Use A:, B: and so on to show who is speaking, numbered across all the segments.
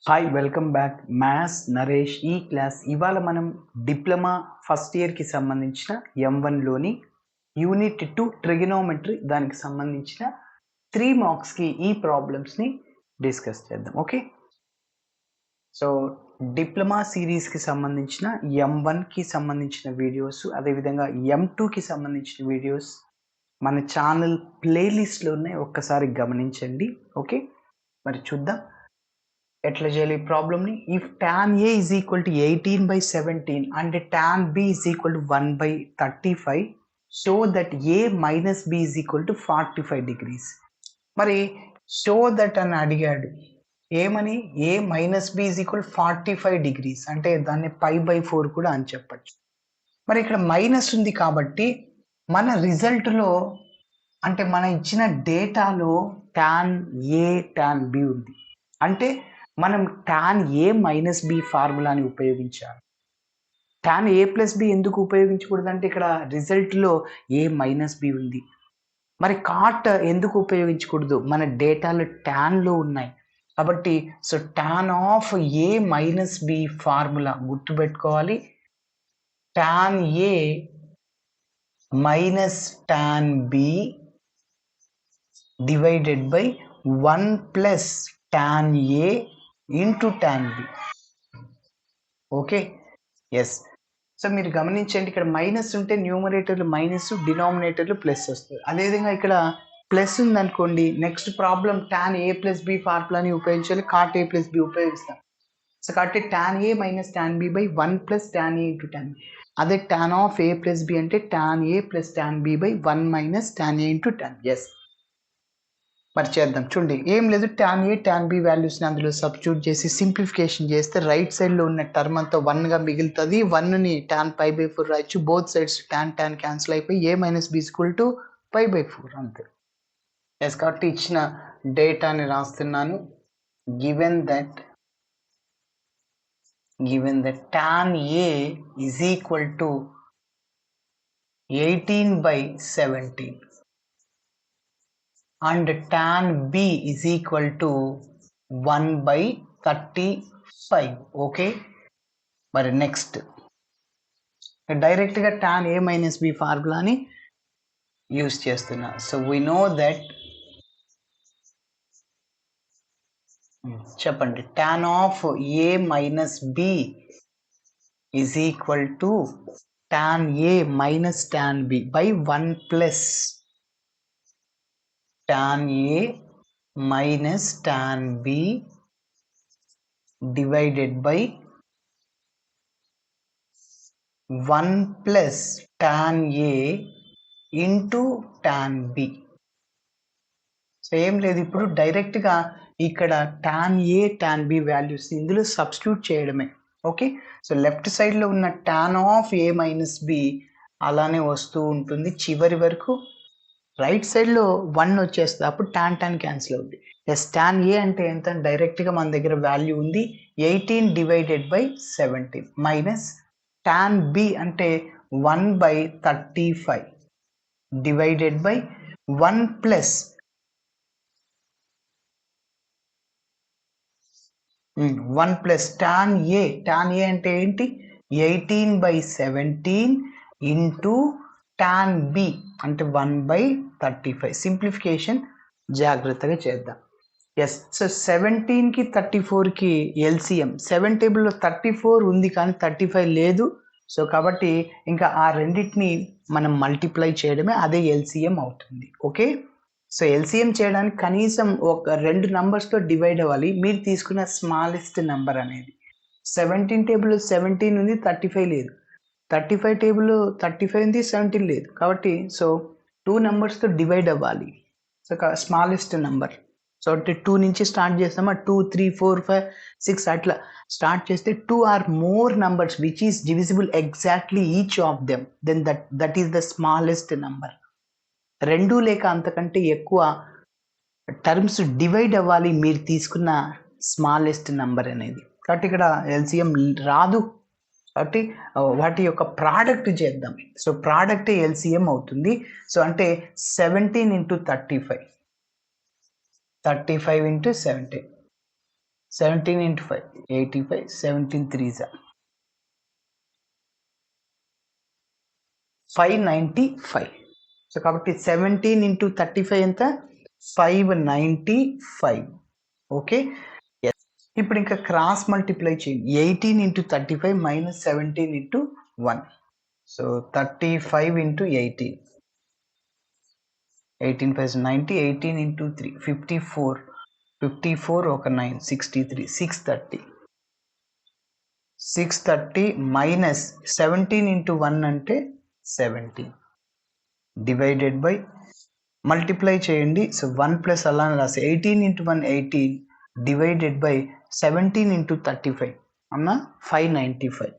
A: Hi welcome back maths Naresh ఈ class ఇవాళ మనం డిప్లొమా ఫస్ట్ ఇయర్కి సంబంధించిన M1లోని యూనిట్ 2 ట్రిగనోమెట్రీ దానికి సంబంధించిన 3 మార్క్స్కి ఈ ప్రాబ్లమ్స్ని డిస్కస్ చేద్దాం. ఓకే, సో డిప్లొమా సిరీస్కి సంబంధించిన M1కి సంబంధించిన వీడియోస్, అదేవిధంగా M2కి సంబంధించిన వీడియోస్ మన ఛానల్ ప్లేలిస్ట్లో ఉన్నాయి, ఒక్కసారి గమనించండి. ఓకే, మరి చూద్దాం ఎట్లా చేయాలి ఈ ప్రాబ్లమ్ని. If tan A is equal to 18/17 and tan B is equal to 1/35 so that A minus B is equal to 45 degrees. మరి షో దట్ అని అడిగాడు, ఏమని? A minus B is equal to 45 degrees అంటే దాన్ని π/4 కూడా అని చెప్పచ్చు. మరి ఇక్కడ మైనస్ ఉంది కాబట్టి మన రిజల్ట్లో అంటే మన ఇచ్చిన డేటాలో tan A tan B ఉంది అంటే మనం tan A మైనస్ B ఫార్ములాని ఉపయోగించాలి. tan A ప్లస్ B ఎందుకు ఉపయోగించకూడదు అంటే ఇక్కడ రిజల్ట్లో A మైనస్ B ఉంది. మరి కాట్ ఎందుకు ఉపయోగించకూడదు? మన డేటాలో ట్యాన్లో ఉన్నాయి కాబట్టి so tan of A minus B formula గుర్తుపెట్టుకోవాలి. tan A minus tan B divided by 1 plus tan A into tan B. Okay, yes. So మీరు గమనించండి, ఇక్కడ మైనస్ ఉంటే న్యూమరేటర్లు మైనస్, డినామినేటర్లు ప్లస్ వస్తుంది. అదేవిధంగా ఇక్కడ ప్లస్ ఉందనుకోండి, next problem tan A plus B ఫార్ములాని ఉపయోగించాలి, కాట్ A ప్లస్ B ఉపయోగిస్తాం. సో కాబట్టి tan A minus tan B by 1 plus tan A into tan B. అదే tan of A plus B అంటే tan A plus tan B by 1 minus tan A into tan B. Yes, మరి చేద్దాం. చూడండి, ఏం లేదు, tan A tan B వాల్యూస్ని అందులో substitute చేసి సింప్లిఫికేషన్ చేస్తే రైట్ సైడ్లో ఉన్న టర్మ్ అంతా 1గా మిగులుతుంది. 1ని tan π/4 రాయొచ్చు, బోత్ సైడ్స్ tan క్యాన్సిల్ అయిపోయి A minus B equal to π/4 అంతే. ఎస్, కాబట్టి ఇచ్చిన డేటాని రాస్తున్నాను. Given that tan A is equal to 18/17 and tan B is equal to 1/35. Okay, మరి నెక్స్ట్ డైరెక్ట్గా tan A మైనస్ B ఫార్ములాని యూజ్ చేస్తున్నా. సో వీ నో దట్, చెప్పండి, tan of A minus B is equal to tan A minus tan B by 1 plus tan A minus tan B divided by 1 plus tan A into tan B. So ఏం లేదు, ఇప్పుడు డైరెక్ట్గా ఇక్కడ tan A tan B values ఇందులో substitute చేయడమే. Okay, so left సైడ్లో ఉన్న tan of A minus B అలానే వస్తూ ఉంటుంది చివరి వరకు. రైట్ సైడ్లో 1 వచ్చేస్తుంది, అప్పుడు tan క్యాన్సిల్ అవుతుంది. ఎస్, tan A అంటే ఎంత? డైరెక్ట్గా మన దగ్గర వాల్యూ ఉంది 18/17 మైనస్ tan B అంటే 1/35 divided by 1 plus 1 plus tan A అంటే ఏంటి? 18/17 ఇంటూ tan B అంటే 1/35. సింప్లిఫికేషన్ జాగ్రత్తగా చేద్దాం. ఎస్, సో 17కి 34కి ఎల్సిఎం. 7 టేబుల్లో 34 ఉంది కానీ 35 లేదు. సో కాబట్టి ఇంకా ఆ రెండింటిని మనం మల్టిప్లై చేయడమే, అదే ఎల్సిఎం అవుతుంది. ఓకే, సో ఎల్సిఎం చేయడానికి కనీసం ఒక 2 నంబర్స్తో డివైడ్ అవ్వాలి మీరు తీసుకున్న స్మాలెస్ట్ నెంబర్ అనేది. 17 టేబుల్లో 17 ఉంది, 35 లేదు. 35 టేబుల్ 35 ఉంది, 17 లేదు. కాబట్టి సో 2 నెంబర్స్తో డివైడ్ అవ్వాలి. So smallest number. సో అంటే 2 నుంచి స్టార్ట్ చేస్తామా, 2 3 4 5 6 అట్లా స్టార్ట్ చేస్తే 2 or more numbers which is divisible exactly each of them, then that is the smallest number. 2 లేక అంతకంటే ఎక్కువ టర్మ్స్ డివైడ్ అవ్వాలి మీరు తీసుకున్న స్మాలెస్ట్ నెంబర్ అనేది. కాబట్టి ఇక్కడ ఎల్సిఎం రాదు, కాబట్టి వాటి యొక్క ప్రోడక్ట్ చేద్దాం. సో ప్రోడక్ట్ ఎల్సిఎం అవుతుంది. సో అంటే 17 into 35 into 17 17 into 5 85, 17 3s 595. So కాబట్టి 17 into 35 ఎంత 595. ఓకే, ఇప్పుడు ఇంకా క్రాస్ మల్టిప్లై చేయండి. 18 into 35 minus 17 into 1. So 35 into 18. 18 5 90, 18 into 3 54. 54 ఒక 9 63, 630. 630 మైనస్ 17 into 1 అంటే 17 డివైడెడ్ బై మల్టిప్లై చేయండి. సో 1 ప్లస్ అలా రాసి 18 into 1 18 డివైడెడ్ బై 17 into 35 అన్న 595.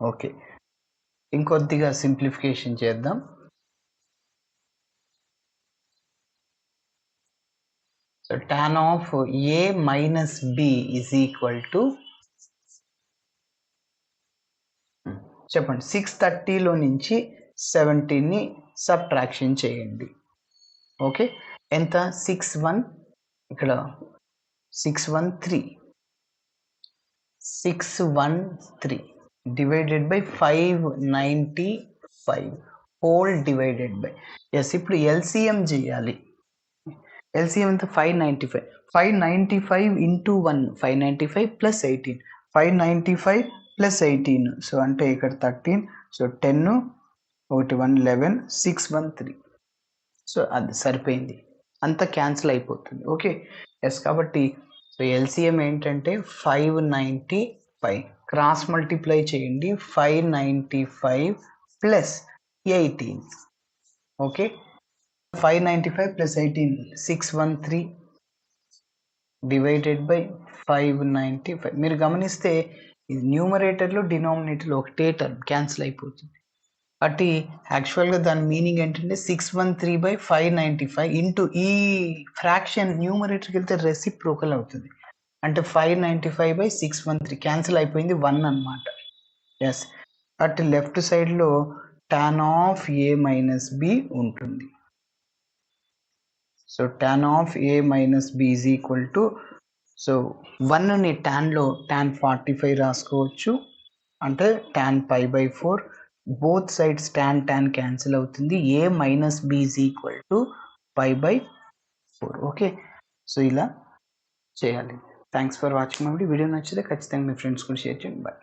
A: ఓకే, ఇంకొద్దిగా సింప్లిఫికేషన్ చేద్దాం. So tan of a minus b is equal to చెప్పండి 630లో నుంచి 17ని సబ్ట్రాక్షన్ చేయండి. ఓకే, ఎంత 61 ఇక్కడ 613 divided by 595 whole divided by yes. ఇప్పుడు ఎల్సిఎం చేయాలి. ఎల్సిఎం ఎంత 595 ఇంటూ 1 595 ప్లస్ 18 595 ప్లస్ 18. సో అంటే ఇక్కడ 13. సో 10 1 11 613. సో అది సరిపోయింది, అంతా క్యాన్సిల్ అయిపోతుంది. ఓకే ఎస్, కాబట్టి సో ఎల్సిఎం ఏంటంటే 595. క్రాస్ మల్టిప్లై చేయండి 595 plus 18. Okay, 595 plus 18 613 divided by 595. మీరు గమనిస్తే ఇది న్యూమరేటర్లో డినామినేటర్లో ఒకటే టర్మ్ క్యాన్సిల్ అయిపోతుంది. అటు యాక్చువల్గా దాని మీనింగ్ ఏంటంటే 613/595 ఇంటూ ఈ ఫ్రాక్షన్ న్యూమరేటర్కి వెళ్తే రెసిప్రోకల్ అవుతుంది. అంటే 595/613 క్యాన్సిల్ అయిపోయింది 1 అనమాట. ఎస్, అటు లెఫ్ట్ సైడ్లో tan of a minus b ఉంటుంది. So tan of a minus b is equal to, so 1ని ట్యాన్లో tan 45 రాసుకోవచ్చు, అంటే tan π/4. Both sides tan cancel అవుతుంది. a minus b is equal to π/4. Okay, so ఇలా చేయాలి. Thanks for watching my video. నచ్చితే ఖచ్చితంగా మీ ఫ్రెండ్స్ కూడా షేర్ చేయండి. బాయ్.